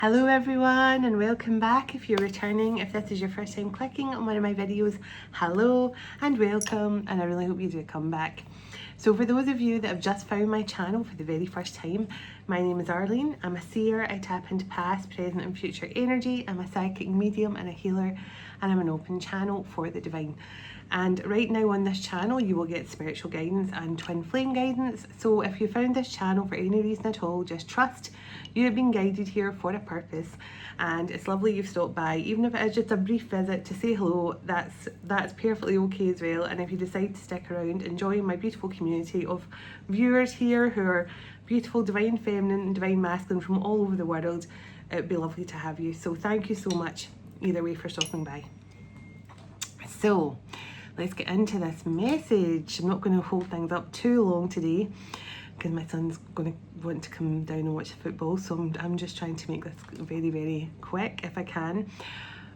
Hello everyone and welcome back. If you're returning, if this is your first time clicking on one of my videos, hello and welcome, and I really hope you do come back. So for those of you that have just found my channel for the very first time, my name is Arlene. I'm a seer. I tap into past, present and future energy. I'm a psychic medium and a healer, and I'm an open channel for the divine. And right now on this channel you will get spiritual guidance and twin flame guidance. So if you found this channel for any reason at all, just trust you have been guided here for a purpose, and it's lovely you've stopped by. Even if it is just a brief visit to say hello, that's perfectly okay as well. And if you decide to stick around, enjoy my beautiful community of viewers here who are beautiful, divine feminine and divine masculine from all over the world, it would be lovely to have you. So thank you so much either way for stopping by. So let's get into this message. I'm not going to hold things up too long today because my son's going to want to come down and watch football, so I'm just trying to make this very, very quick if I can.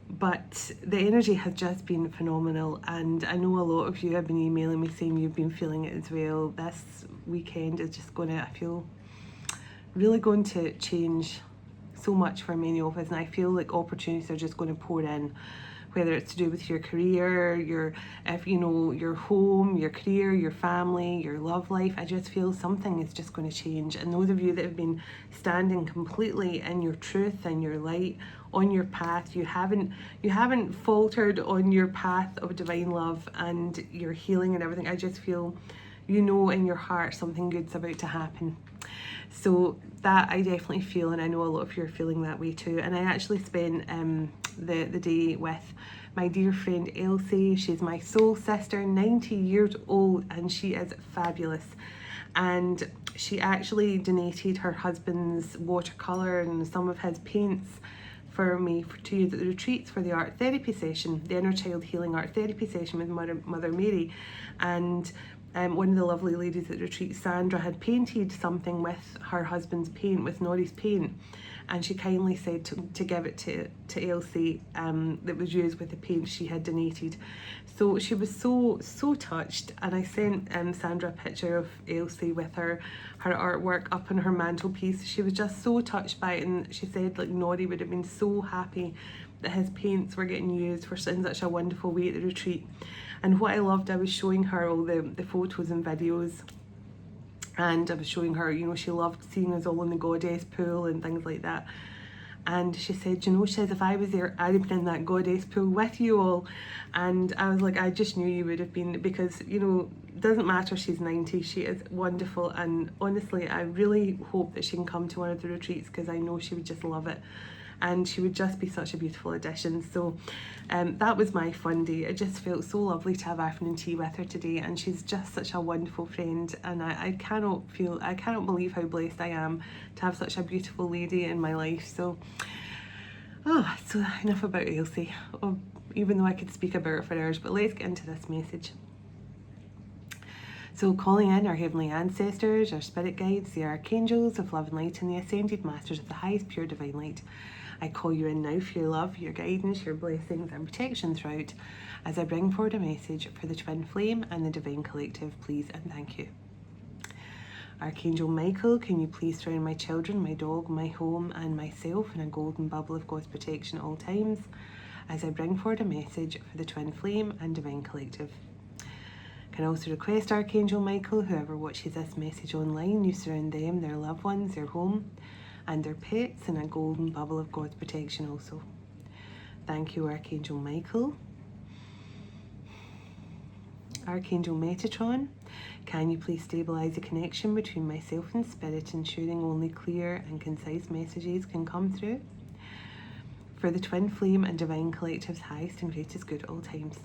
But the energy has just been phenomenal, and I know a lot of you have been emailing me saying you've been feeling it as well. This weekend is just going to, I feel, really going to change so much for many of us, and I feel like opportunities are just going to pour in. Whether it's to do with your career, your home, your career, your family, your love life, I just feel something is just going to change. And those of you that have been standing completely in your truth and your light on your path, you haven't faltered on your path of divine love and your healing and everything. I just feel, in your heart something good's about to happen. So that I definitely feel, and I know a lot of you are feeling that way too. And I actually spent the day with my dear friend Elsie. She's my soul sister, 90 years old, and she is fabulous. And she actually donated her husband's watercolour and some of his paints for me to use at the retreats for the art therapy session, the inner child healing art therapy session with Mother Mary. And one of the lovely ladies at the retreat, Sandra, had painted something with her husband's paint, with Nori's paint, and she kindly said to give it to Elsie that was used with the paint she had donated. So she was so touched, and I sent Sandra a picture of Elsie with her artwork up on her mantelpiece. She was just so touched by it, and she said like Nori would have been so happy that his paints were getting used in such a wonderful way at the retreat. And what I loved, I was showing her all the photos and videos, and I was showing her, she loved seeing us all in the goddess pool and things like that. And she said, she says, if I was there, I'd have been in that goddess pool with you all. And I was like, I just knew you would have been, because, it doesn't matter, she's 90, she is wonderful. And honestly, I really hope that she can come to one of the retreats, because I know she would just love it. And she would just be such a beautiful addition. So that was my fun day. It just felt so lovely to have afternoon tea with her today, and she's just such a wonderful friend, and I cannot believe how blessed I am to have such a beautiful lady in my life. So so enough about Elsie, even though I could speak about her for hours, but let's get into this message. So calling in our heavenly ancestors, our spirit guides, the archangels of love and light, and the ascended masters of the highest pure divine light, I call you in now for your love, your guidance, your blessings and protection throughout, as I bring forward a message for the twin flame and the divine collective, please and thank you. Archangel Michael, can you please surround my children, my dog, my home and myself in a golden bubble of God's protection at all times, as I bring forward a message for the twin flame and divine collective. Can also request Archangel Michael, whoever watches this message online, you surround them, their loved ones, their home and their pets in a golden bubble of God's protection also. Thank you, Archangel Michael. Archangel Metatron, can you please stabilize the connection between myself and spirit, ensuring only clear and concise messages can come through for the twin flame and divine collective's highest and greatest good at all times.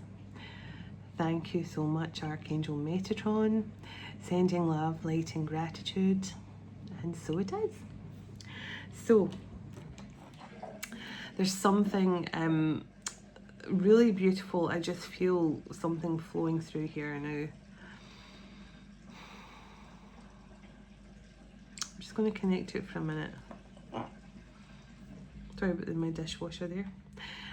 Thank you so much, Archangel Metatron. Sending love, light and gratitude. And so it is. So there's something really beautiful. I just feel something flowing through here now. I'm just going to connect to it for a minute. Sorry about my dishwasher there.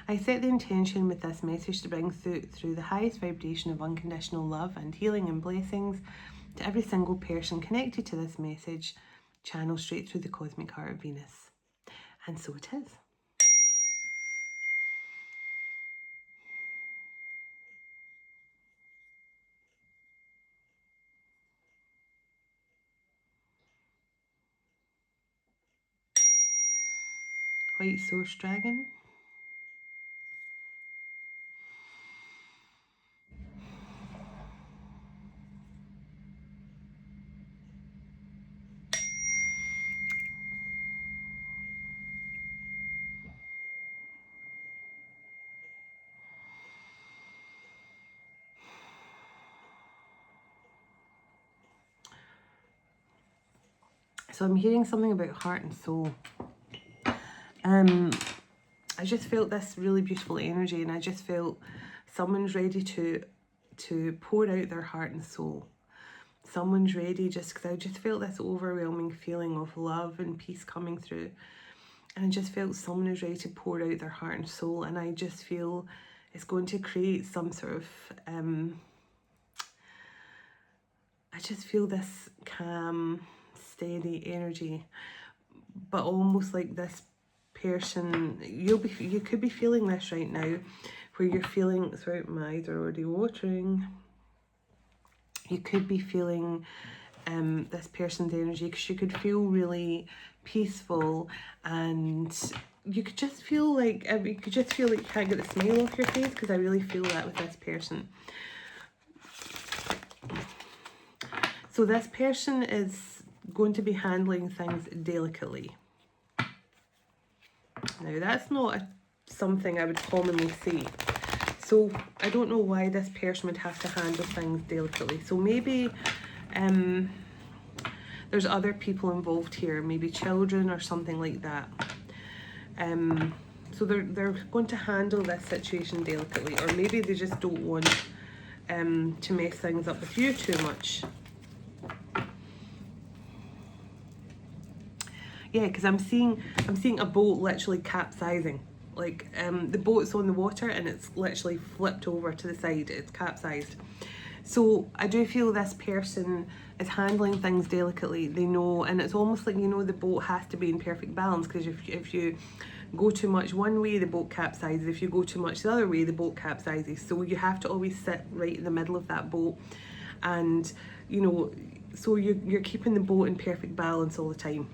I set the intention with this message to bring through the highest vibration of unconditional love and healing and blessings to every single person connected to this message, channel straight through the cosmic heart of Venus. And so it is. White source dragon. So I'm hearing something about heart and soul. I just felt this really beautiful energy, and I just felt someone's ready to pour out their heart and soul. Someone's ready, just because I just felt this overwhelming feeling of love and peace coming through. And I just felt someone is ready to pour out their heart and soul, and I just feel it's going to create some sort of I just feel this calm, steady energy, but almost like this person, you could be feeling this right now, where you're feeling, sorry, my eyes are already watering. You could be feeling this person's energy, because you could feel really peaceful, and you could just feel like you can't get the smile off your face, because I really feel that with this person. So this person is going to be handling things delicately. Now that's not something I would commonly say. So I don't know why this person would have to handle things delicately. So maybe there's other people involved here, maybe children or something like that. So they're going to handle this situation delicately, or maybe they just don't want to mess things up with you too much. Yeah, because I'm seeing a boat literally capsizing. Like the boat's on the water and it's literally flipped over to the side. It's capsized. So I do feel this person is handling things delicately. They know, and it's almost like, you know, the boat has to be in perfect balance, because if you go too much one way, the boat capsizes. If you go too much the other way, the boat capsizes. So you have to always sit right in the middle of that boat, and you know, so you're keeping the boat in perfect balance all the time.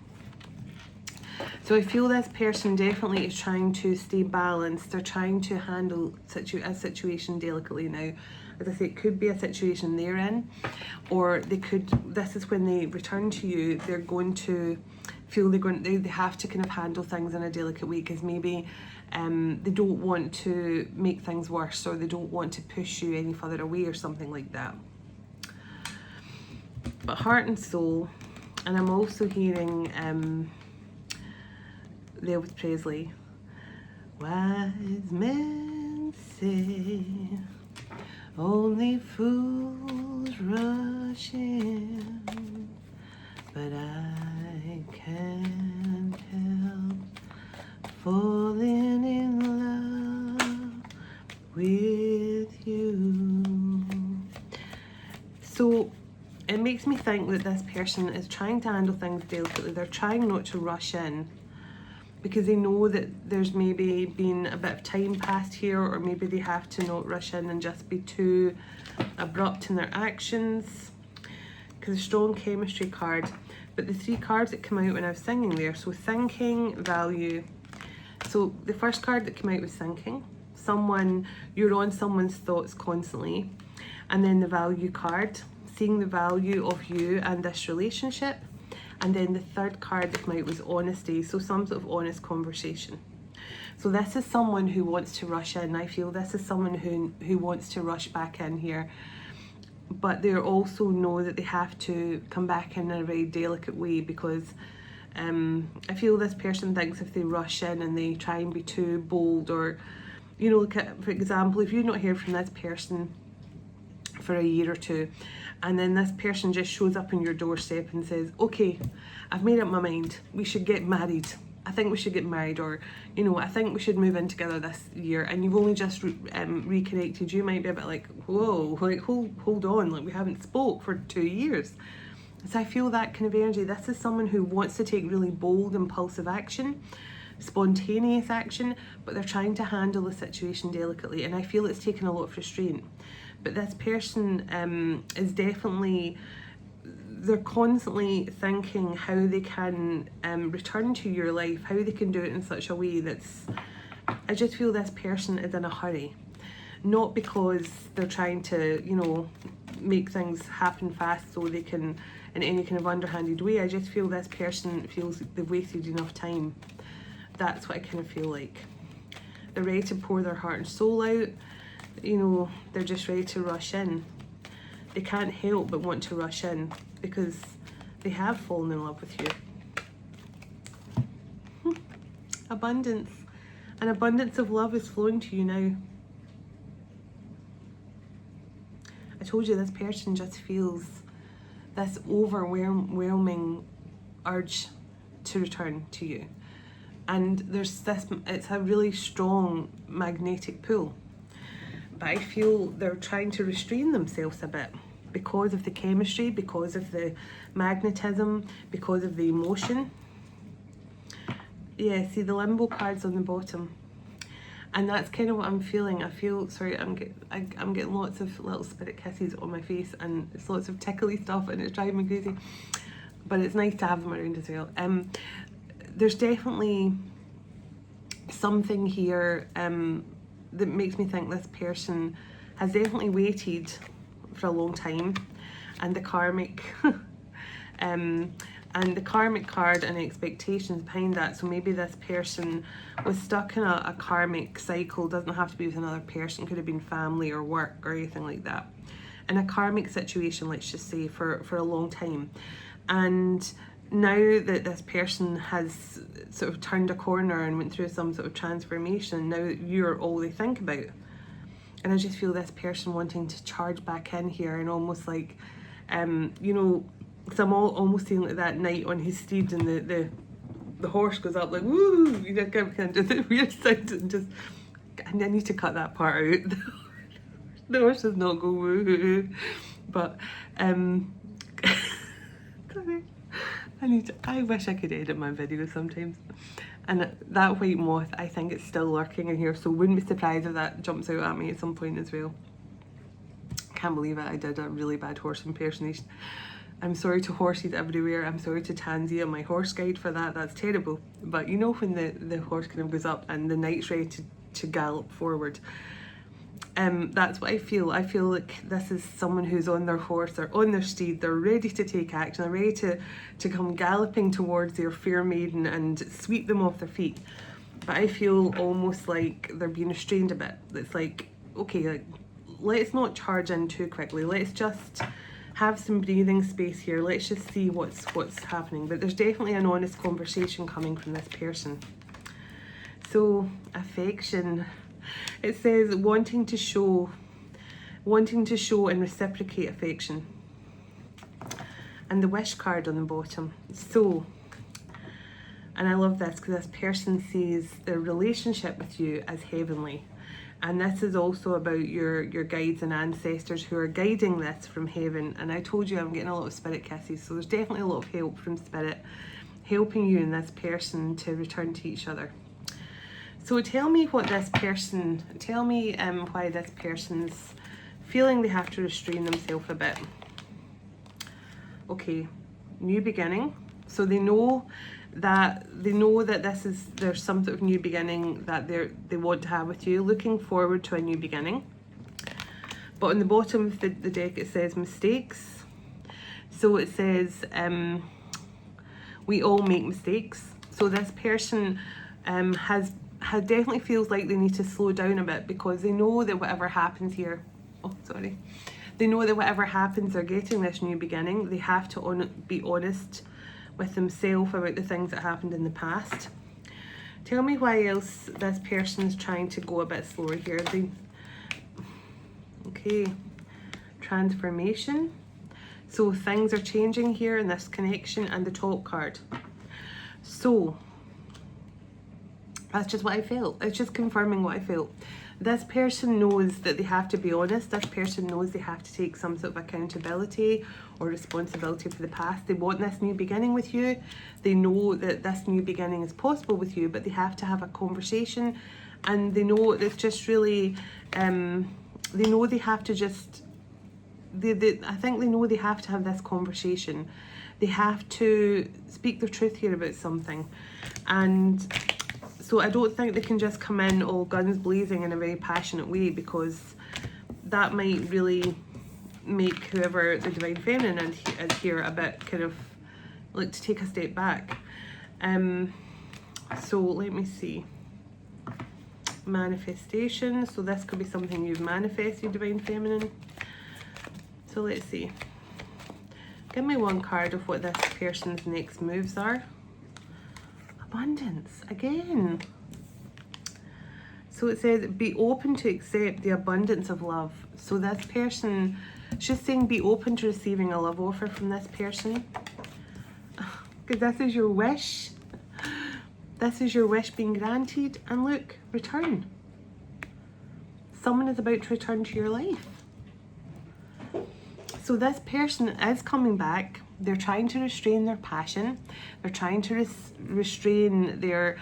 So I feel this person definitely is trying to stay balanced. They're trying to handle a situation delicately now. As I say, it could be a situation they're in, or this is when they return to you, they're going to feel they have to kind of handle things in a delicate way, because maybe they don't want to make things worse, or they don't want to push you any further away or something like that. But heart and soul, and I'm also hearing Elvis Presley. Wise men say only fools rush in, but I can't help falling in love with you. So it makes me think that this person is trying to handle things delicately. They're trying not to rush in, because they know that there's maybe been a bit of time passed here, or maybe they have to not rush in and just be too abrupt in their actions, because a strong chemistry card. But the 3 cards that come out when I was singing there, so thinking, value. So the first card that came out was thinking. You're on someone's thoughts constantly. And then the value card, seeing the value of you and this relationship. And then the third card that came out was honesty, so some sort of honest conversation. So this is someone who wants to rush in. I feel this is someone who wants to rush back in here, but they also know that they have to come back in a very delicate way, because I feel this person thinks if they rush in and they try and be too bold, or, you know, look at, for example, if you've not heard from this person for a year or two, and then this person just shows up on your doorstep and says, okay, I've made up my mind, we should get married. I think we should get married, or, you know, I think we should move in together this year, and you've only just reconnected, you might be a bit like, whoa, like, hold on, like, we haven't spoke for 2 years. So I feel that kind of energy. This is someone who wants to take really bold, impulsive action. spontaneous action, but they're trying to handle the situation delicately, and I feel it's taken a lot of restraint. But this person is definitely, they're constantly thinking how they can return to your life, how they can do it in such a way that's, I just feel this person is in a hurry. Not because they're trying to, you know, make things happen fast so they can, in any kind of underhanded way. I just feel this person feels they've wasted enough time. That's what I kind of feel like. They're ready to pour their heart and soul out. You know, they're just ready to rush in. They can't help but want to rush in because they have fallen in love with you. Abundance. An abundance of love is flowing to you now. I told you this person just feels this overwhelming urge to return to you. And there's this, it's a really strong magnetic pull. But I feel they're trying to restrain themselves a bit because of the chemistry, because of the magnetism, because of the emotion. Yeah, see the limbo cards on the bottom. And that's kind of what I'm feeling. I feel, sorry, I'm getting lots of little spirit kisses on my face, and it's lots of tickly stuff, and it's driving me crazy. But it's nice to have them around as well. There's definitely something here that makes me think this person has definitely waited for a long time, and the karmic and the karmic card and expectations behind that. So maybe this person was stuck in a karmic cycle. Doesn't have to be with another person, could have been family or work or anything like that, in a karmic situation, let's just say, for a long time. And now that this person has sort of turned a corner and went through some sort of transformation, now you're all they think about. And I just feel this person wanting to charge back in here, and almost like, you know, because I'm almost seeing like that knight on his steed, and the horse goes up like, woo, you know, kind of just a weird sound, and just, and I need to cut that part out. The horse does not go woo, but sorry. I wish I could edit my videos sometimes. And that white moth, I think it's still lurking in here, so wouldn't be surprised if that jumps out at me at some point as well. Can't believe it, I did a really bad horse impersonation. I'm sorry to horses everywhere. I'm sorry to Tanzia, my horse guide, for that. That's terrible. But you know when the horse kind of goes up and the knight's ready to gallop forward. That's what I feel. I feel like this is someone who's on their horse or on their steed. They're ready to take action. They're ready to come galloping towards their fair maiden and sweep them off their feet. But I feel almost like they're being restrained a bit. It's like, okay, like, let's not charge in too quickly. Let's just have some breathing space here. Let's just see what's happening. But there's definitely an honest conversation coming from this person. So, affection. It says wanting to show and reciprocate affection. And the wish card on the bottom. So, and I love this because this person sees their relationship with you as heavenly. And this is also about your guides and ancestors who are guiding this from heaven. And I told you I'm getting a lot of spirit kisses. So there's definitely a lot of help from spirit, helping you and this person to return to each other. So tell me what this person, tell me why this person's feeling they have to restrain themselves a bit. Okay, new beginning. So they know that there's some sort of new beginning that they want to have with you, looking forward to a new beginning. But on the bottom of the deck it says mistakes. So it says we all make mistakes. So this person definitely feels like they need to slow down a bit, because they know that whatever happens here, they know that whatever happens, they're getting this new beginning. They have to be honest with themselves about the things that happened in the past. Tell me why else this person's trying to go a bit slower here. Okay, transformation. So things are changing here in this connection, and the top card. So That's just what I felt. It's just confirming what I felt. This person knows that they have to be honest. This person knows they have to take some sort of accountability or responsibility for the past. They want this new beginning with you. They know that this new beginning is possible with you, but they have to have a conversation, and they know it's just really, they know they have to just, I think they know they have to have this conversation. They have to speak their truth here about something. And so I don't think they can just come in all guns blazing in a very passionate way, because that might really make whoever the Divine Feminine is here a bit kind of like to take a step back. So let me see. Manifestation. So this could be something you've manifested, Divine Feminine. So let's see. Give me one card of what this person's next moves are. Abundance again. So it says be open to accept the abundance of love. So this person, she's saying be open to receiving a love offer from this person, because this is your wish. This is your wish being granted. And look, return. Someone is about to return to your life. So this person is coming back. They're trying to restrain their passion. They're trying to restrain their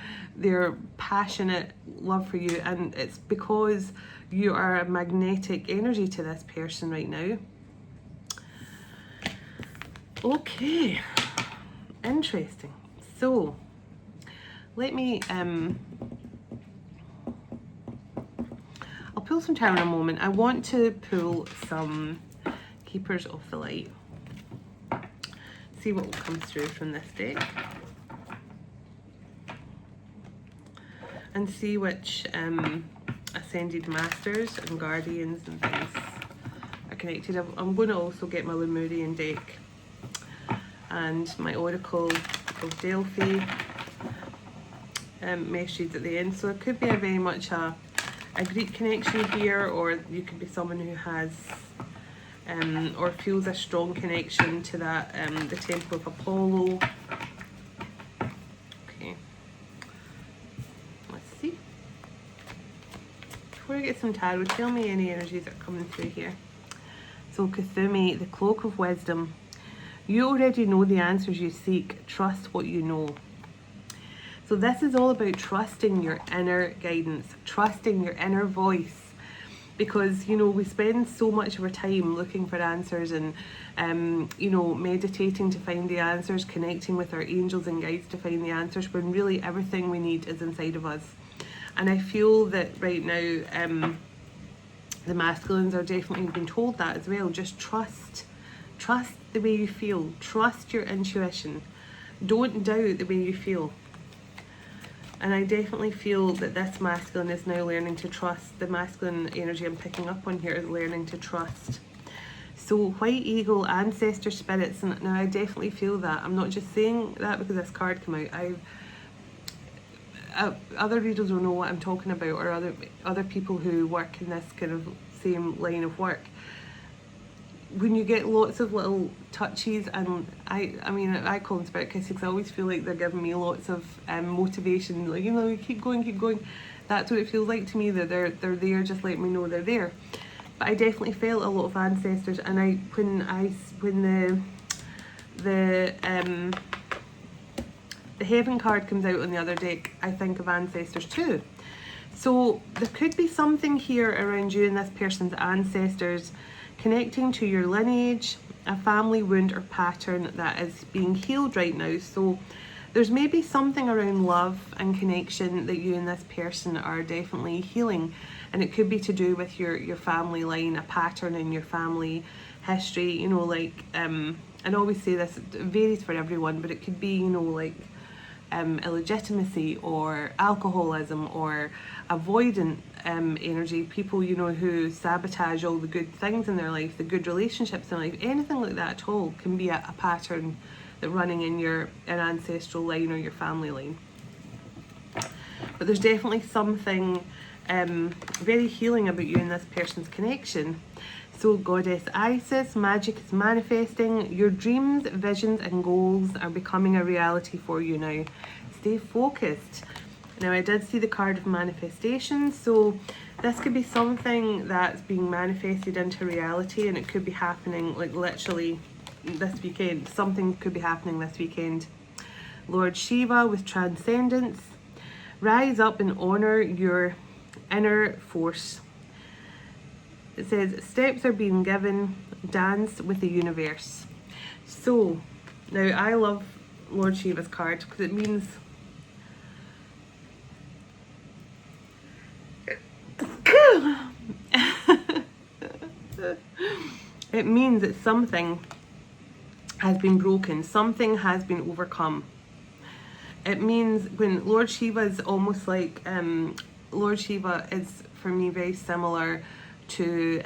passionate love for you. And it's because you are a magnetic energy to this person right now. Okay. Interesting. So, let me, I'll pull some tarot in a moment. I want to pull some Keepers of the Light. See what will come through from this deck. And see which Ascended Masters and Guardians and things are connected. I'm going to also get my Lemurian deck and my Oracle of Delphi message at the end. So it could be a very much a Greek connection here, or you could be someone who has or feels a strong connection to that, the Temple of Apollo. Okay, let's see. Before I get some tarot, tell me any energies that are coming through here. So Kuthumi, the Cloak of Wisdom. You already know the answers you seek. Trust what you know. So this is all about trusting your inner guidance, trusting your inner voice. Because, you know, we spend so much of our time looking for answers and, you know, meditating to find the answers, connecting with our angels and guides to find the answers, when really everything we need is inside of us. And I feel that right now, the masculines are definitely being told that as well. Just trust the way you feel, trust your intuition, don't doubt the way you feel. And I definitely feel that this masculine is now learning to trust. The masculine energy I'm picking up on here is learning to trust. So White Eagle, Ancestor Spirits, and now I definitely feel that. I'm not just saying that because this card came out. Other readers will know what I'm talking about, or other people who work in this kind of same line of work. When you get lots of little touches, and I mean, I call them spirit kisses because I always feel like they're giving me lots of motivation, like, you know, keep going. That's what it feels like to me, that they're there, just let me know they're there. But I definitely felt a lot of ancestors, and when the Heaven card comes out on the other deck, I think of ancestors too. So there could be something here around you and this person's ancestors, connecting to your lineage, a family wound or pattern that is being healed right now. So there's maybe something around love and connection that you and this person are definitely healing, and it could be to do with your family line, a pattern in your family history, you know, like and I always say this, it varies for everyone, but it could be, you know, like illegitimacy or alcoholism or avoidant energy, people, you know, who sabotage all the good things in their life, the good relationships in life, anything like that at all can be a pattern that running in an ancestral line or your family line. But there's definitely something very healing about you and this person's connection. So Goddess Isis, magic is manifesting. Your dreams, visions and goals are becoming a reality for you now. Stay focused. Now I did see the card of manifestation, so this could be something that's being manifested into reality, and it could be happening like literally this weekend. Something could be happening this weekend. Lord Shiva with transcendence. Rise up and honor your inner force. It says steps are being given, dance with the universe. So now I love Lord Shiva's card because it means it means that something has been broken, something has been overcome. It means when Lord Shiva is almost like, Lord Shiva is for me very similar to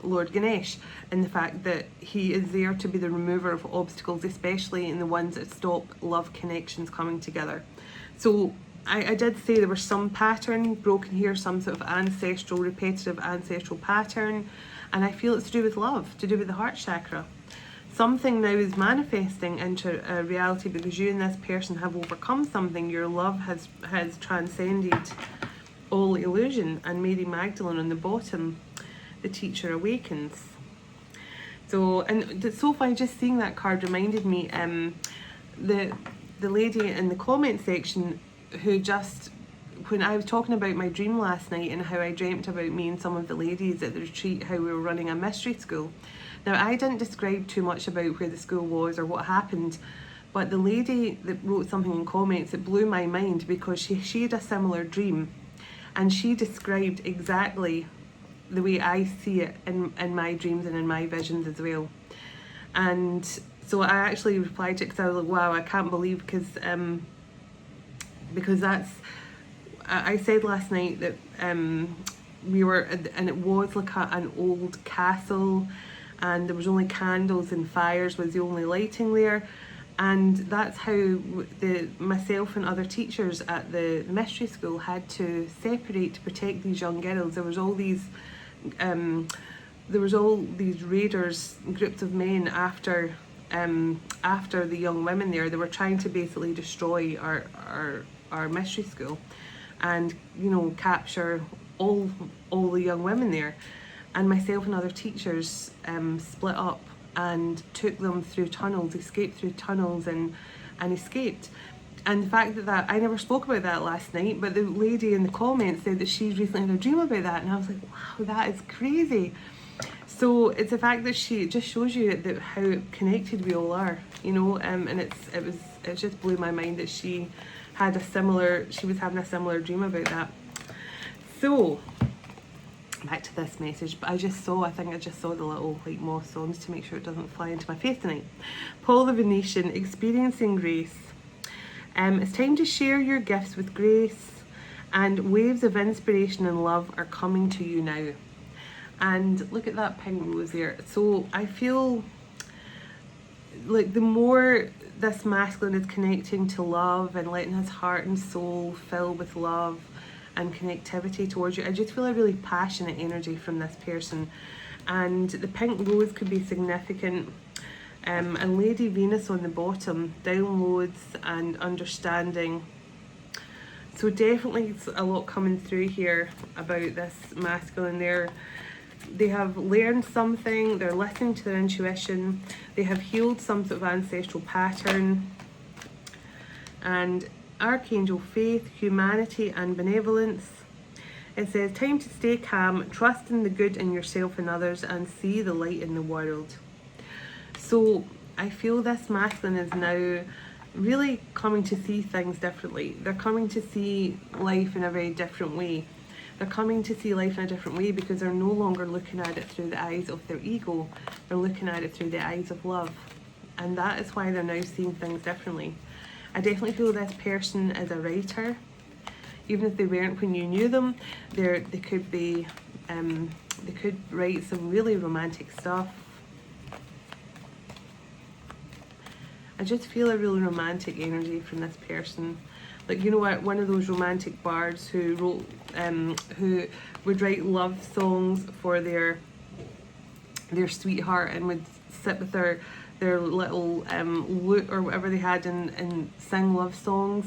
Lord Ganesh in the fact that he is there to be the remover of obstacles, especially in the ones that stop love connections coming together. So I did say there was some pattern broken here, some sort of ancestral, repetitive ancestral pattern, and I feel it's to do with love, to do with the heart chakra. Something now is manifesting into a reality because you and this person have overcome something. Your love has transcended all illusion. And Mary Magdalene on the bottom, the teacher awakens. So, and so far just seeing that card reminded me, the lady in the comment section who just, when I was talking about my dream last night and how I dreamt about me and some of the ladies at the retreat, how we were running a mystery school. Now I didn't describe too much about where the school was or what happened, but the lady that wrote something in comments, it blew my mind because she had a similar dream and she described exactly the way I see it in my dreams and in my visions as well. And so I actually replied to it because I was like, wow, I can't believe, because that's, I said last night that we were, and it was like an old castle, and there was only candles and fires was the only lighting there, and that's how myself and other teachers at the mystery school had to separate to protect these young girls. There was all these raiders, groups of men after the young women there. They were trying to basically destroy our mystery school and, you know, capture all the young women there. And myself and other teachers split up and took them through tunnels, escaped through tunnels and escaped. And the fact that I never spoke about that last night, but the lady in the comments said that she's recently had a dream about that, and I was like, wow, that is crazy. So it's the fact that it just shows you that how connected we all are, you know, and it just blew my mind that she was having a similar dream about that. So back to this message, but I think I just saw the little like moths on to make sure it doesn't fly into my face tonight. Paul the Venetian, experiencing grace. It's time to share your gifts with grace, and waves of inspiration and love are coming to you now. And look at that pink rose there. So I feel like the more this masculine is connecting to love and letting his heart and soul fill with love and connectivity towards you, I just feel a really passionate energy from this person. And the pink rose could be significant. And Lady Venus on the bottom, downloads and understanding. So definitely a lot coming through here about this masculine. They have learned something, they're listening to their intuition, they have healed some sort of ancestral pattern. And Archangel Faith, humanity and benevolence. It says, time to stay calm, trust in the good in yourself and others, and see the light in the world. So I feel this masculine is now really coming to see things differently. They're coming to see life in a very different way. They're coming to see life in a different way because they're no longer looking at it through the eyes of their ego. They're looking at it through the eyes of love. And that is why they're now seeing things differently. I definitely feel this person is a writer. Even if they weren't when you knew them, they could be, they could write some really romantic stuff. I just feel a really romantic energy from this person. Like, you know what, one of those romantic bards who wrote, who would write love songs for their sweetheart and would sit with their little lute or whatever they had and sing love songs.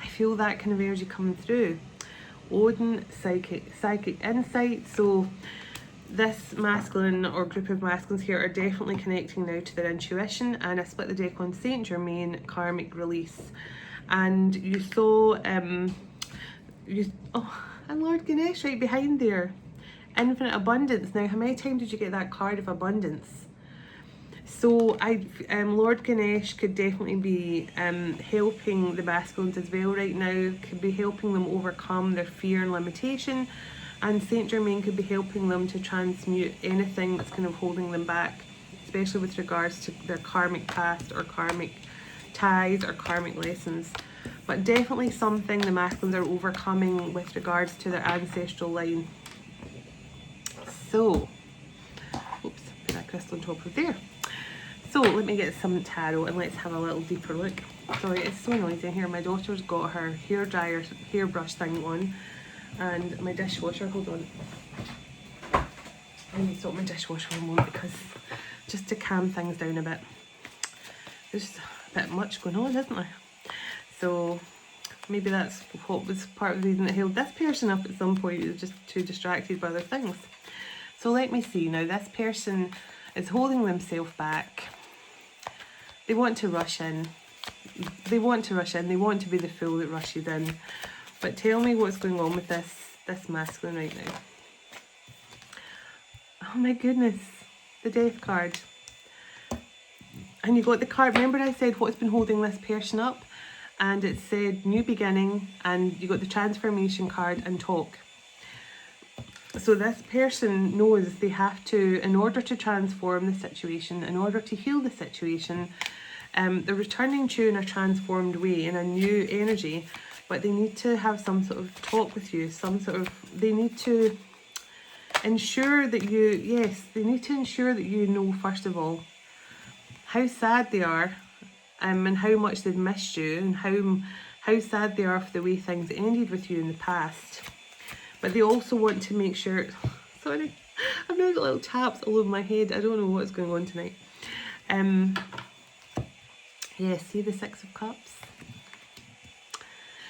I feel that kind of energy coming through. Odin, psychic insight. So this masculine or group of masculines here are definitely connecting now to their intuition. And I split the deck on Saint Germain, karmic release. And you saw, and Lord Ganesh right behind there. Infinite abundance. Now, how many times did you get that card of abundance? So Lord Ganesh could definitely be helping the masculines as well right now, could be helping them overcome their fear and limitation, and Saint Germain could be helping them to transmute anything that's kind of holding them back, especially with regards to their karmic past or karmic ties or karmic lessons. But definitely something the masculines are overcoming with regards to their ancestral line. So, oops, put that crystal on top of there. So let me get some tarot and let's have a little deeper look. Sorry, it's so noisy in here. My daughter's got her hairbrush thing on, and my dishwasher, hold on. I need to stop my dishwasher for a moment because just to calm things down a bit. There's a bit much going on, isn't there? So maybe that's what was part of the reason that held this person up at some point. It was just too distracted by other things. So let me see now. This person is holding themselves back. They want to rush in. They want to be the fool that rushes in. But tell me what's going on with this masculine right now. Oh my goodness, the death card. And you got the card. Remember I said what's been holding this person up? And it said new beginning, and you got the transformation card and talk. So this person knows they have to, in order to transform the situation, in order to heal the situation, they're returning to you in a transformed way, in a new energy, but they need to have some sort of talk with you, they need to ensure that you know, first of all, how sad they are, and how much they've missed you, and how sad they are for the way things ended with you in the past. But they also want to make sure, sorry, I've now got little taps all over my head. I don't know what's going on tonight. Yeah, see the Six of Cups?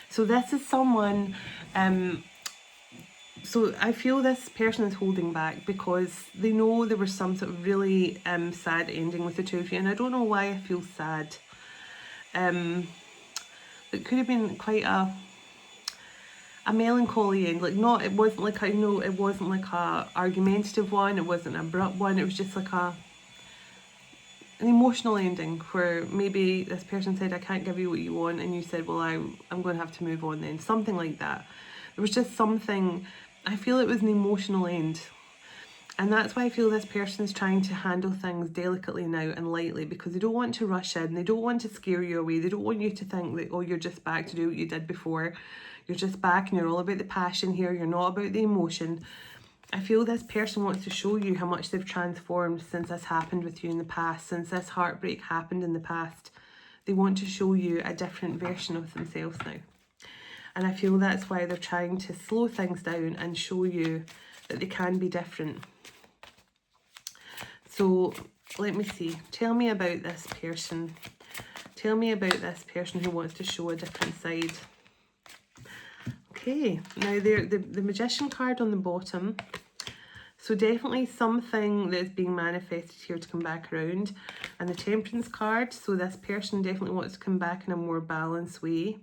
So this is someone, so I feel this person is holding back because they know there was some sort of really sad ending with the two of you. And I don't know why I feel sad. It could have been quite a melancholy end, like it wasn't like it wasn't like a argumentative one, it wasn't an abrupt one, it was just like an emotional ending where maybe this person said, I can't give you what you want, and you said, well, I'm going to have to move on then, something like that. There was just something, I feel it was an emotional end. And that's why I feel this person is trying to handle things delicately now and lightly, because they don't want to rush in, they don't want to scare you away, they don't want you to think that, oh, you're just back to do what you did before. You're just back and you're all about the passion here, you're not about the emotion. I feel this person wants to show you how much they've transformed since this happened with you in the past, since this heartbreak happened in the past. They want to show you a different version of themselves now. And I feel that's why they're trying to slow things down and show you that they can be different. So let me see. Tell me about this person. Tell me about this person who wants to show a different side. Okay, now the Magician card on the bottom. So definitely something that's being manifested here to come back around. And the Temperance card. So this person definitely wants to come back in a more balanced way.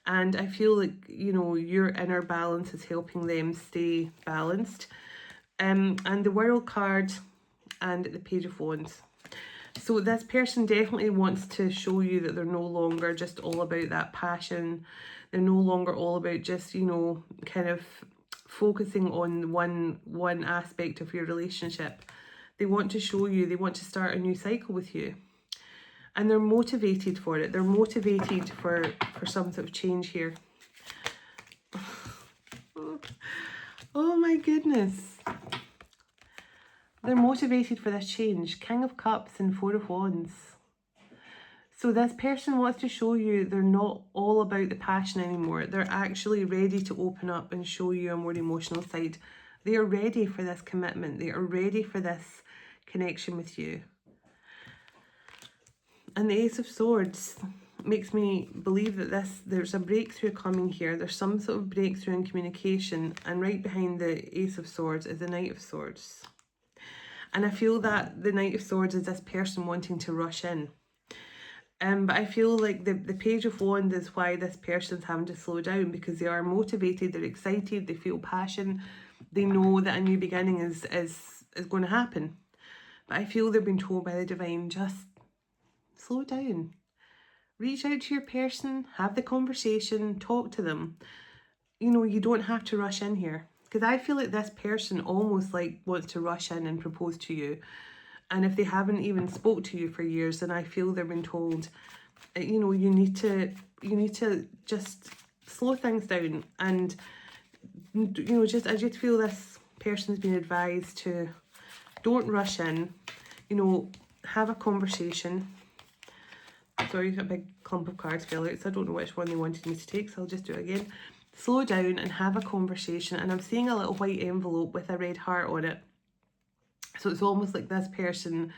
And I feel like, you know, your inner balance is helping them stay balanced. And the World card and the Page of Wands. So this person definitely wants to show you that they're no longer just all about that passion. They're no longer all about just, you know, kind of focusing on one aspect of your relationship. They want to show you, they want to start a new cycle with you. And they're motivated for it. They're motivated for some sort of change here. Oh my goodness. They're motivated for this change. King of Cups and Four of Wands. So this person wants to show you they're not all about the passion anymore. They're actually ready to open up and show you a more emotional side. They are ready for this commitment. They are ready for this connection with you. And the Ace of Swords. makes me believe that there's a breakthrough coming here. There's some sort of breakthrough in communication, and right behind the Ace of Swords is the Knight of Swords. And I feel that the Knight of Swords is this person wanting to rush in. But I feel like the Page of Wands is why this person's having to slow down, because they are motivated, they're excited, they feel passion, they know that a new beginning is going to happen. But I feel they've been told by the divine, just slow down. Reach out to your person, have the conversation, talk to them. You know, you don't have to rush in here. Because I feel like this person almost like wants to rush in and propose to you. And if they haven't even spoke to you for years, then I feel they've been told, you know, you need to just slow things down. And, you know, I just feel this person's been advised to don't rush in, you know, have a conversation. Sorry, a big clump of cards fell out, so I don't know which one they wanted me to take, so I'll just do it again. Slow down and have a conversation. And I'm seeing a little white envelope with a red heart on it. So it's almost like this person,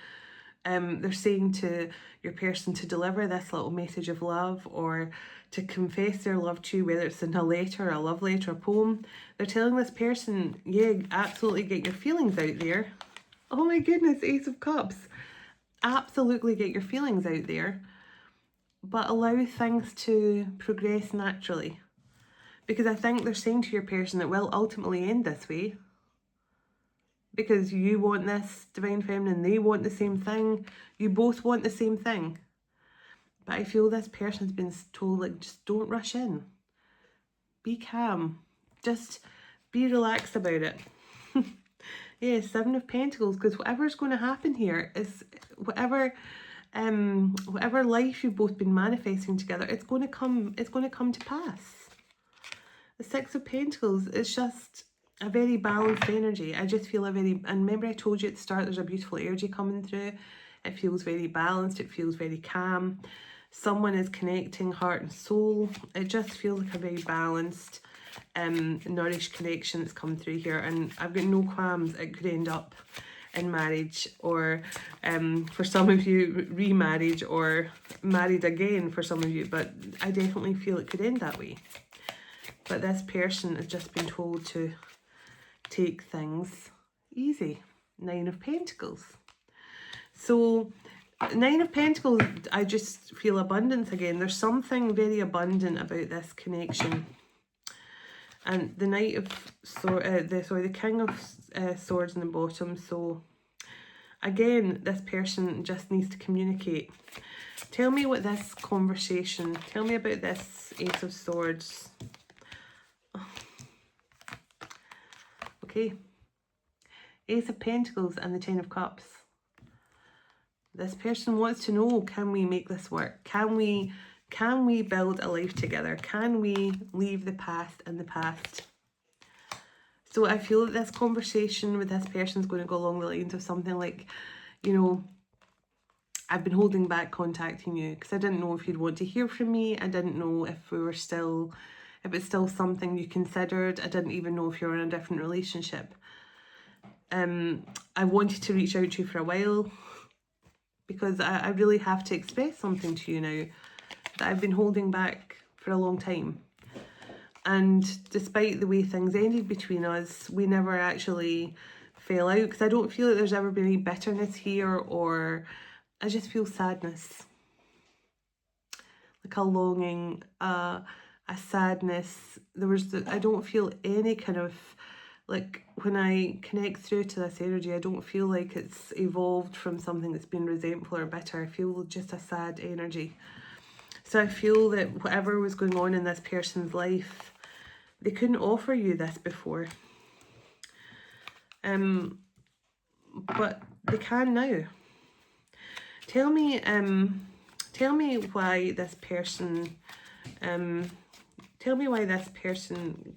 they're saying to your person to deliver this little message of love, or to confess their love to you, whether it's in a letter, a love letter, a poem. They're telling this person, yeah, absolutely get your feelings out there. Oh my goodness, Ace of Cups. Absolutely get your feelings out there, but allow things to progress naturally. Because I think they're saying to your person that will ultimately end this way. Because you want this, Divine Feminine, they want the same thing. You both want the same thing. But I feel this person's been told, like, just don't rush in. Be calm. Just be relaxed about it. Yeah, Seven of Pentacles, because whatever's going to happen here is whatever life you've both been manifesting together, it's going to come to pass. The Six of Pentacles is just a very balanced energy. I just feel and remember I told you at the start, there's a beautiful energy coming through. It feels very balanced, it feels very calm. Someone is connecting heart and soul. It just feels like a very balanced, nourished connection that's come through here. And I've got no qualms it could end up in marriage, or for some of you, remarriage, or married again for some of you. But I definitely feel it could end that way. But this person has just been told to take things easy. Nine of Pentacles. So, Nine of Pentacles, I just feel abundance again. There's something very abundant about this connection. And the Knight of the King of Swords in the bottom. So, again, this person just needs to communicate. Tell me what this conversation, tell me about this Ace of Swords. Okay, Ace of Pentacles and the Ten of Cups. This person wants to know, can we make this work? Can we build a life together? Can we leave the past in the past? So I feel that this conversation with this person is going to go along the lines of something like, you know, I've been holding back contacting you because I didn't know if you'd want to hear from me. I didn't know if it's still something you considered. I didn't even know if you're in a different relationship. I wanted to reach out to you for a while because I really have to express something to you now that I've been holding back for a long time. And despite the way things ended between us, we never actually fell out, because I don't feel like there's ever been any bitterness here, or I just feel sadness. Like a longing, a sadness. I don't feel any kind of, like, when I connect through to this energy, I don't feel like it's evolved from something that's been resentful or bitter. I feel just a sad energy. So I feel that whatever was going on in this person's life, they couldn't offer you this before. But they can now. Tell me why this person,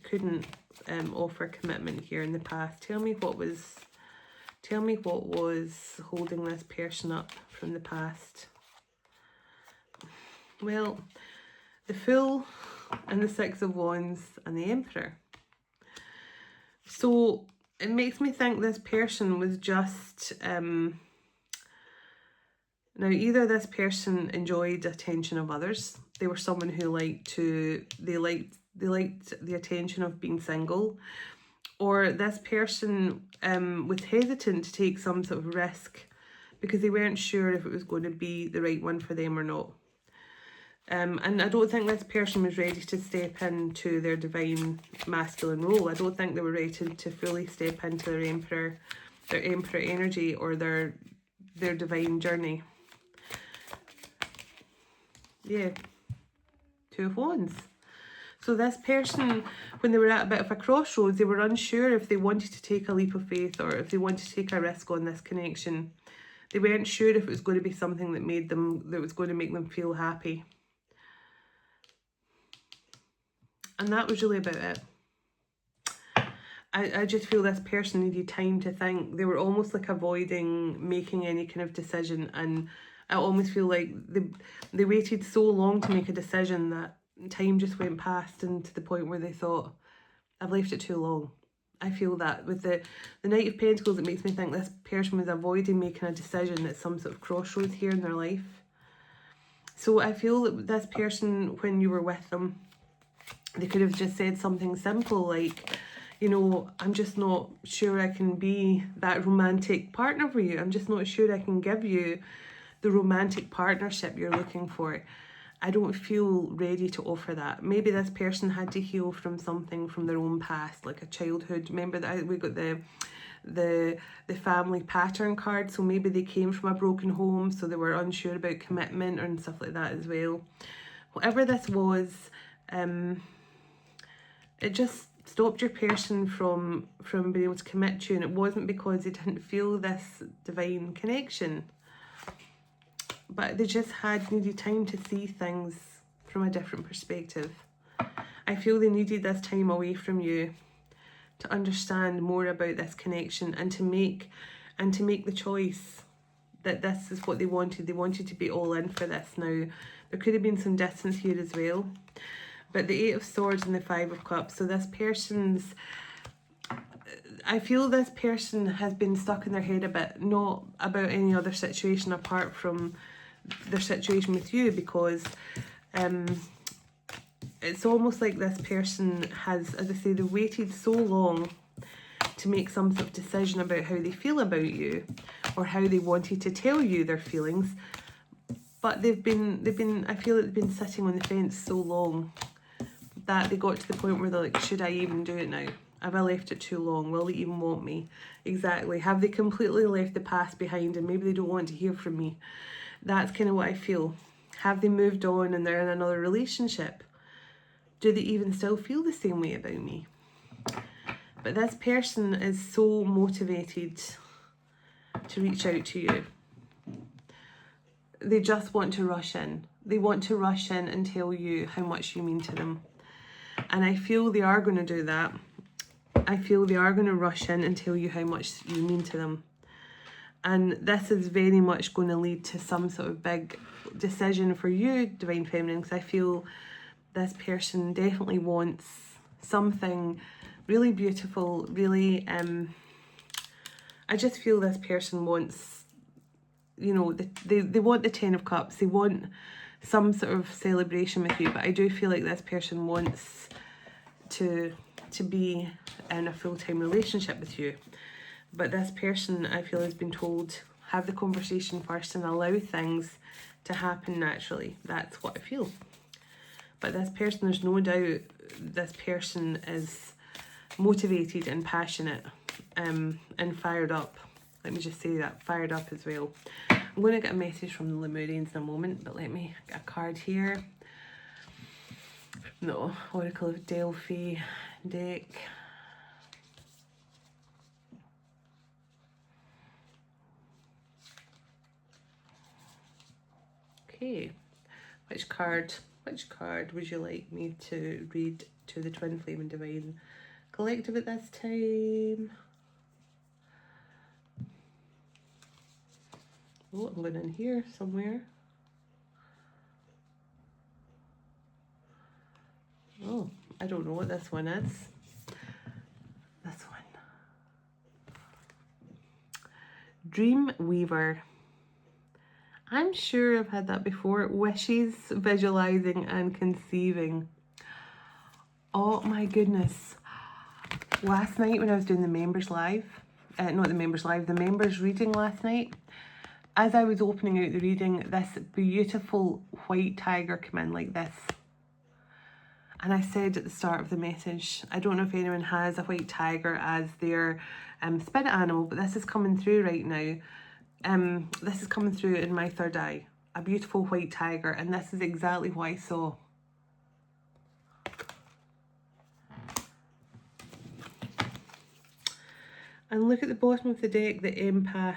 couldn't offer commitment here in the past. Tell me what was holding this person up from the past. Well, the Fool and the Six of Wands and the Emperor. So it makes me think this person was just Now, either this person enjoyed the attention of others. They were someone who liked the attention of being single, or this person was hesitant to take some sort of risk because they weren't sure if it was going to be the right one for them or not. And I don't think this person was ready to step into their divine masculine role. I don't think they were ready to fully step into their emperor energy, or their divine journey. Yeah, Two of Wands. So this person, when they were at a bit of a crossroads, they were unsure if they wanted to take a leap of faith or if they wanted to take a risk on this connection. They weren't sure if it was going to be something that was going to make them feel happy. And that was really about it. I just feel this person needed time to think. They were almost like avoiding making any kind of decision, and I almost feel like they waited so long to make a decision that time just went past, and to the point where they thought, I've left it too long. I feel that with the Knight of Pentacles, it makes me think this person was avoiding making a decision at some sort of crossroads here in their life. So I feel that this person, when you were with them, they could have just said something simple like, you know, I'm just not sure I can be that romantic partner for you. I'm just not sure I can give you the romantic partnership you're looking for. I don't feel ready to offer that. Maybe this person had to heal from something from their own past, like a childhood. Remember that we got the family pattern card, so maybe they came from a broken home, so they were unsure about commitment and stuff like that as well. Whatever this was, it just stopped your person from being able to commit to you, and it wasn't because they didn't feel this divine connection, but they just needed time to see things from a different perspective. I feel they needed this time away from you to understand more about this connection, and to make the choice that this is what they wanted. They wanted to be all in for this. Now, there could have been some distance here as well. But the Eight of Swords and the Five of Cups. So this person's, I feel this person has been stuck in their head a bit, not about any other situation apart from their situation with you, because it's almost like this person has, as I say, they waited so long to make some sort of decision about how they feel about you, or how they wanted to tell you their feelings. But they've been, I feel like they've been sitting on the fence so long that they got to the point where they're like, should I even do it now? Have I left it too long? Will they even want me? Exactly. Have they completely left the past behind and maybe they don't want to hear from me? That's kind of what I feel. Have they moved on and they're in another relationship? Do they even still feel the same way about me? But this person is so motivated to reach out to you. They just want to rush in. They want to rush in and tell you how much you mean to them. And I feel they are going to do that. I feel they are going to rush in and tell you how much you mean to them. And this is very much going to lead to some sort of big decision for you, Divine Feminine, because I feel this person definitely wants something really beautiful, really, I just feel this person wants, you know, they want the Ten of Cups, they want some sort of celebration with you, but I do feel like this person wants to be in a full-time relationship with you. But this person, I feel, has been told, have the conversation first and allow things to happen naturally. That's what I feel. But this person, there's no doubt, this person is motivated and passionate, and fired up. Let me just say that, fired up as well. I'm going to get a message from the Lemurians in a moment, but let me get a card here. No, Oracle of Delphi deck. Okay, which card would you like me to read to the Twin Flame and Divine Collective at this time? Oh, I'm going in here somewhere. Oh, I don't know what this one is. This one. Dreamweaver. I'm sure I've had that before. Wishes, visualizing and conceiving. Oh my goodness. Last night when I was doing the members live, not the members live, the members reading last night, as I was opening out the reading, this beautiful white tiger came in like this. And I said at the start of the message, I don't know if anyone has a white tiger as their spirit animal, but this is coming through right now. This is coming through in my third eye. A beautiful white tiger, and this is exactly what I saw. And look at the bottom of the deck, the empath.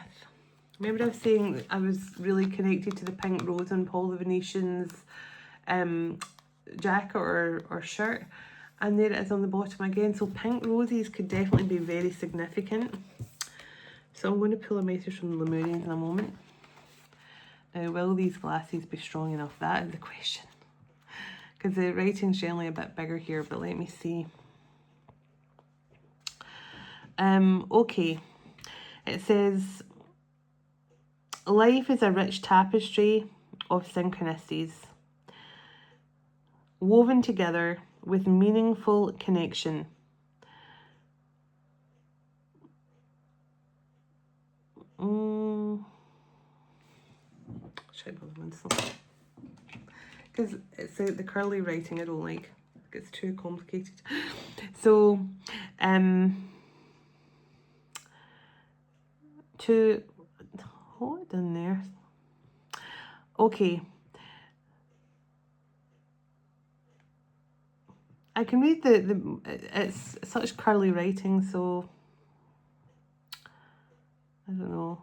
Remember I was saying that I was really connected to the pink rose on Paul the Venetian's jacket or shirt. And there it is on the bottom again. So pink roses could definitely be very significant. So I'm going to pull a message from the Lemurians in a moment. Now, will these glasses be strong enough? That is the question. Because the writing's generally a bit bigger here, but let me see. Okay. It says, life is a rich tapestry of synchronicities, woven together with meaningful connection. Because it's the curly writing I don't like. It's too complicated. So, hold it in there. Okay. I can read it's such curly writing, so I don't know.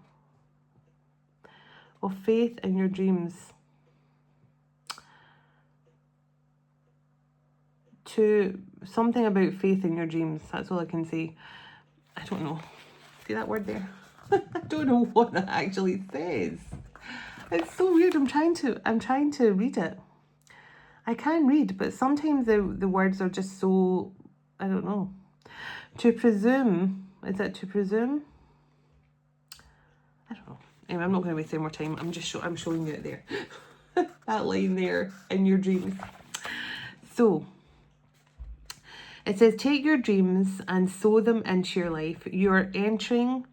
Of faith in your dreams. To something about faith in your dreams. That's all I can say. I don't know. See that word there? I don't know what that actually says. It's so weird. I'm trying to read it. I can read, but sometimes the words are just so, I don't know. To presume, is it to presume? I don't know. Anyway, I'm not going to waste any more time. I'm showing you it there. That line there in your dreams. So, it says, take your dreams and sew them into your life. You're entering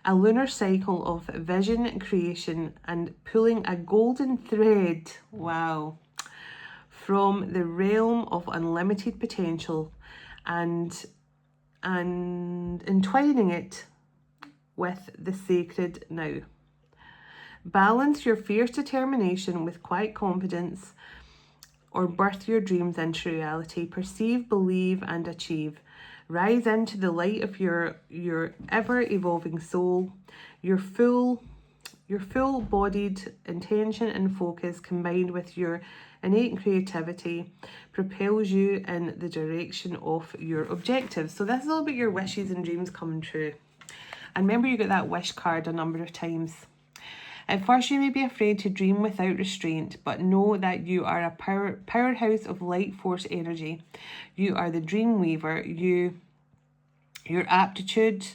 a lunar cycle of vision creation and pulling a golden thread, wow, from the realm of unlimited potential and entwining it with the sacred now. Balance your fierce determination with quiet confidence, or birth your dreams into reality. Perceive, believe, and achieve. Rise into the light of your ever-evolving soul. Your full-bodied intention and focus, combined with your innate creativity, propels you in the direction of your objectives. So this is all about your wishes and dreams coming true. And remember, you got that wish card a number of times. At first, you may be afraid to dream without restraint, but know that you are a powerhouse of light force energy. You are the dreamweaver. Your aptitude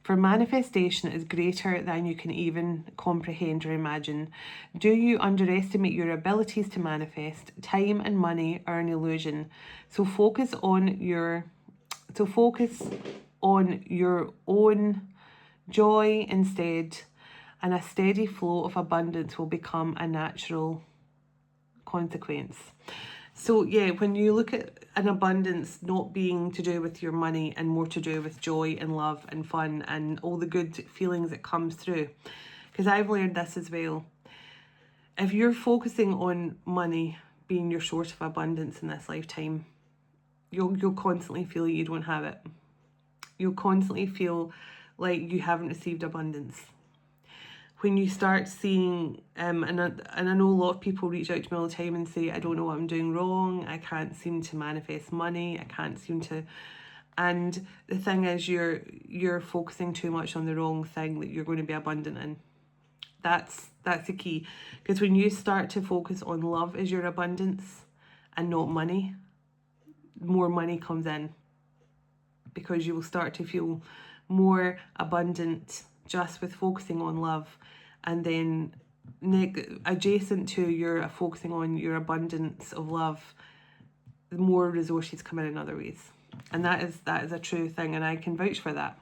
for manifestation is greater than you can even comprehend or imagine. Do you underestimate your abilities to manifest? Time and money are an illusion. So focus on your own joy instead, and a steady flow of abundance will become a natural consequence. So yeah, when you look at an abundance not being to do with your money and more to do with joy and love and fun and all the good feelings that comes through, because I've learned this as well. If you're focusing on money being your source of abundance in this lifetime, you'll constantly feel like you don't have it. You'll constantly feel like you haven't received abundance. When you start seeing, and I know a lot of people reach out to me all the time and say, I don't know what I'm doing wrong, I can't seem to manifest money, I can't seem to, and the thing is you're focusing too much on the wrong thing that you're going to be abundant in. That's the key, because when you start to focus on love as your abundance and not money, more money comes in, because you will start to feel more abundant just with focusing on love. And then adjacent to your focusing on your abundance of love, the more resources come in other ways. And that is a true thing, and I can vouch for that.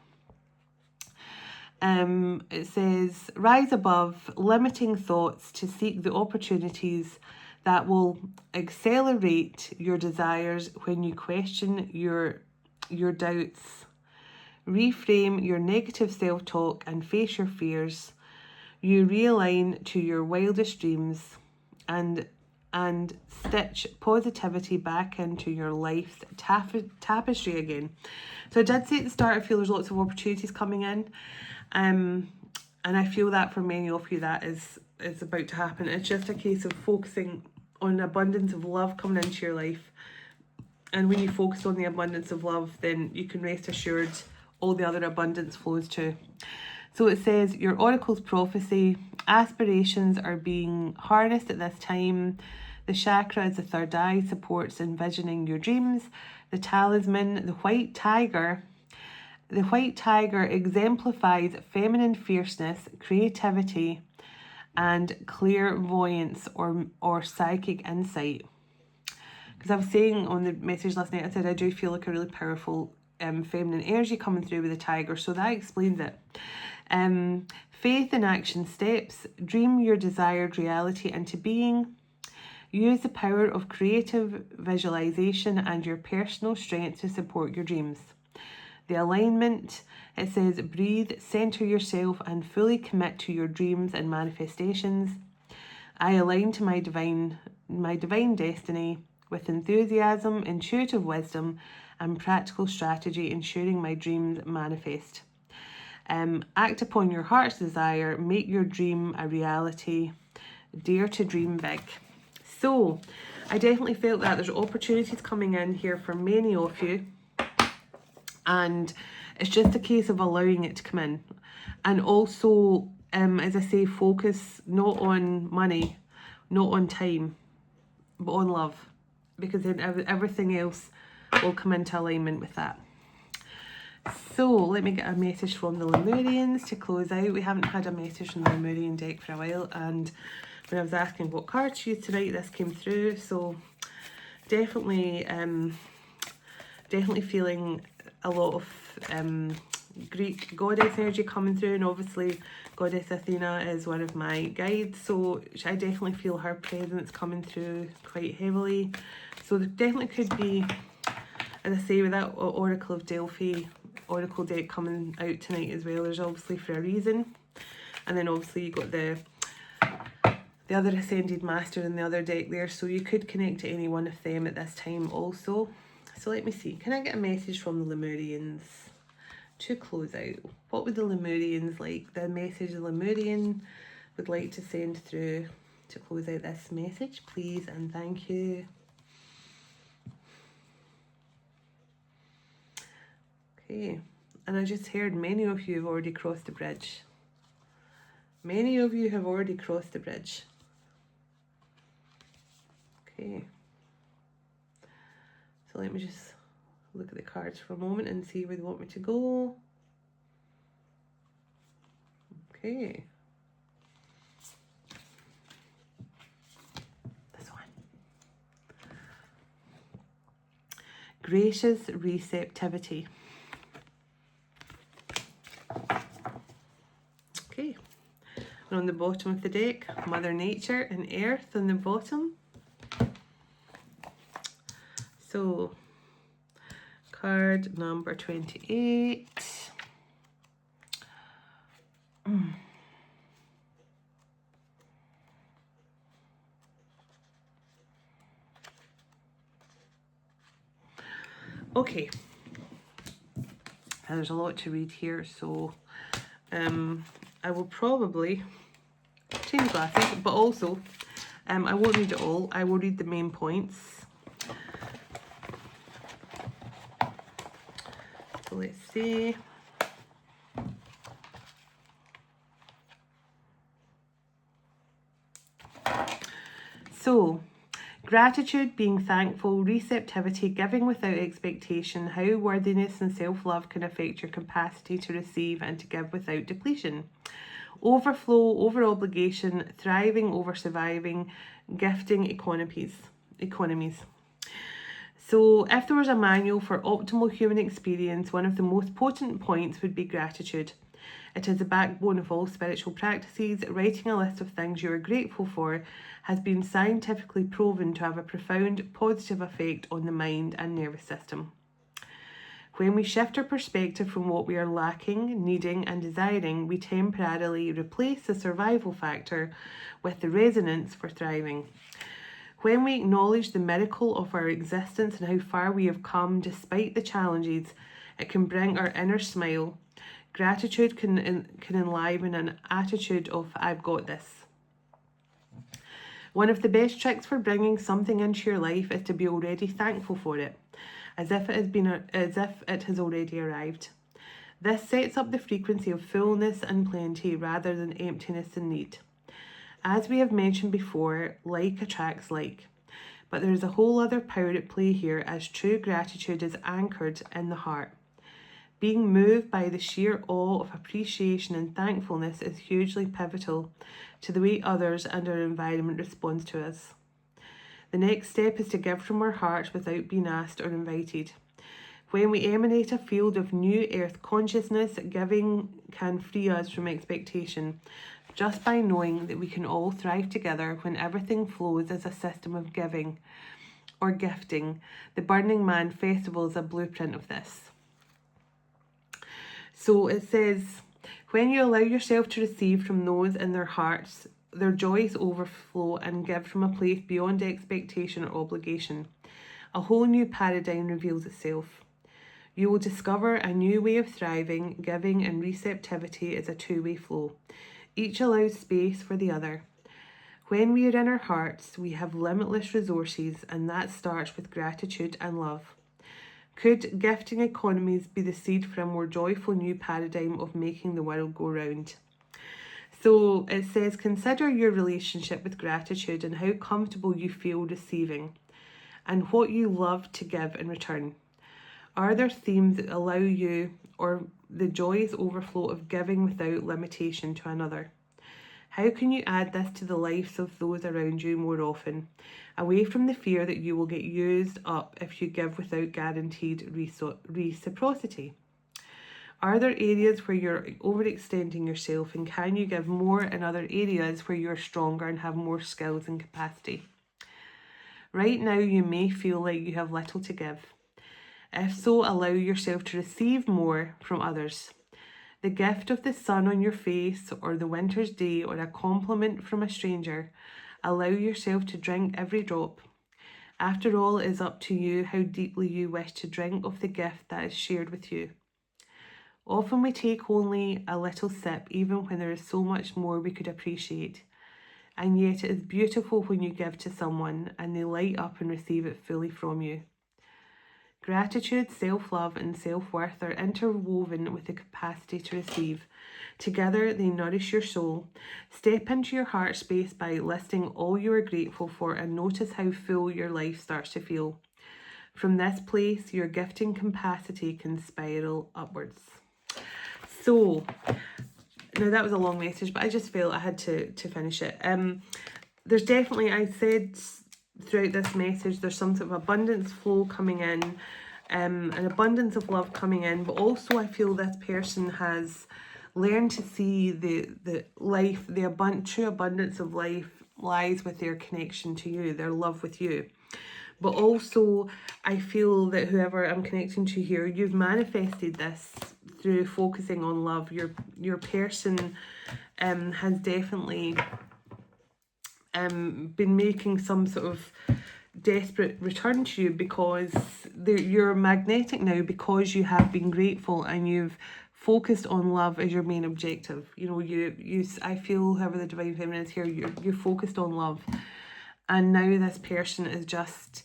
It says, rise above limiting thoughts to seek the opportunities that will accelerate your desires. When you question your doubts, reframe your negative self-talk and face your fears, you realign to your wildest dreams and stitch positivity back into your life's tapestry again. So I did say at the start, I feel there's lots of opportunities coming in. And I feel that for many of you that is about to happen. It's just a case of focusing on an abundance of love coming into your life. And when you focus on the abundance of love, then you can rest assured all the other abundance flows too. So it says, your oracle's prophecy, aspirations are being harnessed at this time. The chakra is the third eye, supports envisioning your dreams. The talisman, the white tiger. The white tiger exemplifies feminine fierceness, creativity, and clairvoyance or psychic insight. Because I was saying on the message last night, I said I do feel like a really powerful feminine energy coming through with the tiger, so that explains it. Faith in action steps. Dream your desired reality into being. Use the power of creative visualization and your personal strength to support your dreams. The alignment, it says, breathe, center yourself, and fully commit to your dreams and manifestations. I align to my divine destiny with enthusiasm, intuitive wisdom, and practical strategy, ensuring my dreams manifest. Act upon your heart's desire, make your dream a reality, dare to dream big. So I definitely felt that there's opportunities coming in here for many of you, and it's just a case of allowing it to come in. And also, as I say, focus not on money, not on time, but on love, because then everything else will come into alignment with that. So let me get a message from the Lemurians to close out. We haven't had a message from the Lemurian deck for a while, and when I was asking what card to use tonight, this came through. So definitely feeling a lot of Greek goddess energy coming through, and obviously Goddess Athena is one of my guides, so I definitely feel her presence coming through quite heavily. So there definitely could be, as I say, with that Oracle of Delphi Oracle deck coming out tonight as well, there's obviously for a reason. And then obviously you got the other Ascended Master in the other deck there, so you could connect to any one of them at this time also. So let me see, can I get a message from the Lemurians to close out? What would the Lemurians like, the message the Lemurian would like to send through to close out this message, please and thank you. Okay, and I just heard many of you have already crossed the bridge. Many of you have already crossed the bridge. Okay. So let me just look at the cards for a moment and see where they want me to go. Okay. This one. Gracious receptivity. Okay. And on the bottom of the deck, Mother Nature and Earth on the bottom. So, card number 28. Okay. Now there's a lot to read here, so I will probably change glasses, but also I won't read it all. I will read the main points. So let's see. So, gratitude, being thankful, receptivity, giving without expectation, how worthiness and self-love can affect your capacity to receive and to give without depletion. overflow over obligation, thriving over surviving, gifting economies. So if there was a manual for optimal human experience, one of the most potent points would be gratitude. It is the backbone of all spiritual practices. Writing a list of things you are grateful for has been scientifically proven to have a profound positive effect on the mind and nervous system. When we shift our perspective from what we are lacking, needing, and desiring, we temporarily replace the survival factor with the resonance for thriving. When we acknowledge the miracle of our existence and how far we have come despite the challenges, it can bring our inner smile. Gratitude can enliven an attitude of "I've got this." One of the best tricks for bringing something into your life is to be already thankful for it, as if it has already arrived. This sets up the frequency of fullness and plenty rather than emptiness and need. As we have mentioned before, like attracts like. But there is a whole other power at play here, as true gratitude is anchored in the heart. Being moved by the sheer awe of appreciation and thankfulness is hugely pivotal to the way others and our environment responds to us. The next step is to give from our hearts without being asked or invited. When we emanate a field of new earth consciousness, giving can free us from expectation, just by knowing that we can all thrive together when everything flows as a system of giving or gifting. The Burning Man Festival is a blueprint of this. So it says, when you allow yourself to receive from those in their hearts, their joys overflow and give from a place beyond expectation or obligation. A whole new paradigm reveals itself. You will discover a new way of thriving. Giving and receptivity is a two-way flow. Each allows space for the other. When we are in our hearts, we have limitless resources, and that starts with gratitude and love. Could gifting economies be the seed for a more joyful new paradigm of making the world go round? So it says, consider your relationship with gratitude and how comfortable you feel receiving, and what you love to give in return. Are there themes that allow you, or the joyous overflow of giving without limitation to another? How can you add this to the lives of those around you more often, away from the fear that you will get used up if you give without guaranteed reciprocity? Are there areas where you're overextending yourself, and can you give more in other areas where you're stronger and have more skills and capacity? Right now you may feel like you have little to give. If so, allow yourself to receive more from others. The gift of the sun on your face, or the winter's day, or a compliment from a stranger. Allow yourself to drink every drop. After all, it is up to you how deeply you wish to drink of the gift that is shared with you. Often we take only a little sip, even when there is so much more we could appreciate. And yet it is beautiful when you give to someone and they light up and receive it fully from you. Gratitude, self-love, and self-worth are interwoven with the capacity to receive. Together, they nourish your soul. Step into your heart space by listing all you are grateful for and notice how full your life starts to feel. From this place, your gifting capacity can spiral upwards. So, now that was a long message, but I just felt I had to finish it. There's definitely, I said throughout this message, there's some sort of abundance flow coming in, an abundance of love coming in, but also I feel this person has learned to see the life, true abundance of life lies with their connection to you, their love with you. But also I feel that whoever I'm connecting to here, you've manifested this through focusing on love. Your person has definitely been making some sort of desperate return to you, because you're magnetic now, because you have been grateful and you've focused on love as your main objective. You know, I feel, whoever the divine feminine is here, you're focused on love, and now this person is just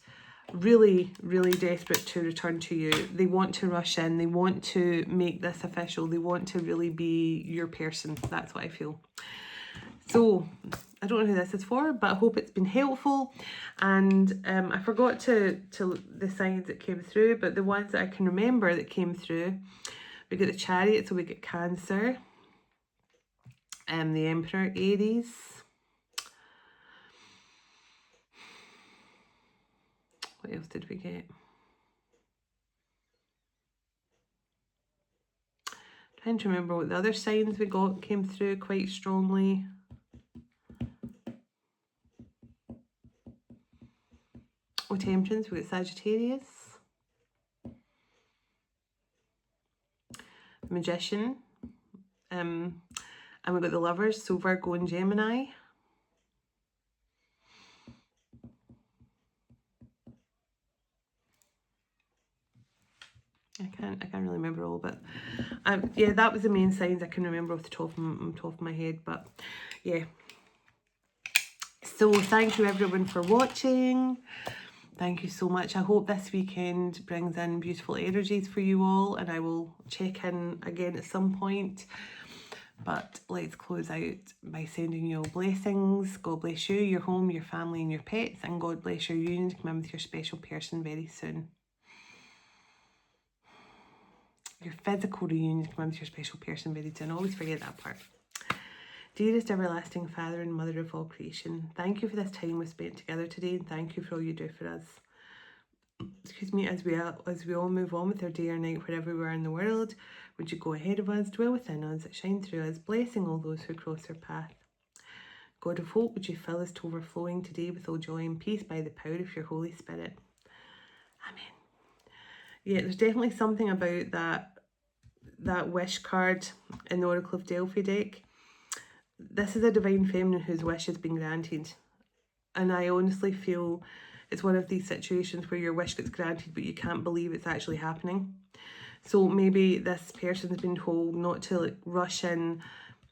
really, really desperate to return to you. They want to rush in, they want to make this official, they want to really be your person. That's what I feel. So I don't know who this is for, but I hope it's been helpful. And I forgot to the signs that came through, but the ones that I can remember that came through, we get the Chariot, so we get Cancer, The Emperor, Aries. What else did we get? Trying to remember what the other signs we got came through quite strongly. Oh, Temperance, we got Sagittarius. The Magician. And we got the Lovers, so Virgo and Gemini. I can't really remember all, but yeah, that was the main signs I can remember off the top of my head. But yeah, so thank you everyone for watching. Thank you so much. I hope this weekend brings in beautiful energies for you all, and I will check in again at some point. But let's close out by sending you all blessings. God bless you, your home, your family and your pets, and God bless your union to come in with your special person very soon. Your physical reunion to come in with your special person very soon. Always forget that part. Dearest everlasting Father and Mother of all creation, thank you for this time we spent together today, and thank you for all you do for us. Excuse me, as we all move on with our day or night wherever we are in the world, would you go ahead of us, dwell within us, shine through us, blessing all those who cross our path. God of hope, would you fill us to overflowing today with all joy and peace by the power of your Holy Spirit. Amen. Yeah, there's definitely something about that wish card in the Oracle of Delphi deck. This is a divine feminine whose wish has been granted. And I honestly feel it's one of these situations where your wish gets granted, but you can't believe it's actually happening. So maybe this person's been told not to like rush in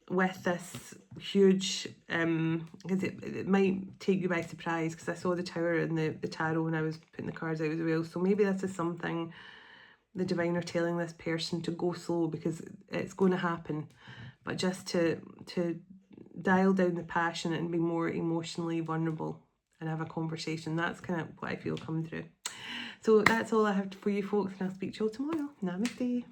with this huge, because it might take you by surprise, because I saw the Tower and the tarot when I was putting the cards out as well. So maybe this is something the divine are telling this person to go slow, because it's going to happen, but just to dial down the passion and be more emotionally vulnerable and have a conversation. That's kind of what I feel coming through. So that's all I have for you folks, and I'll speak to you all tomorrow. Namaste.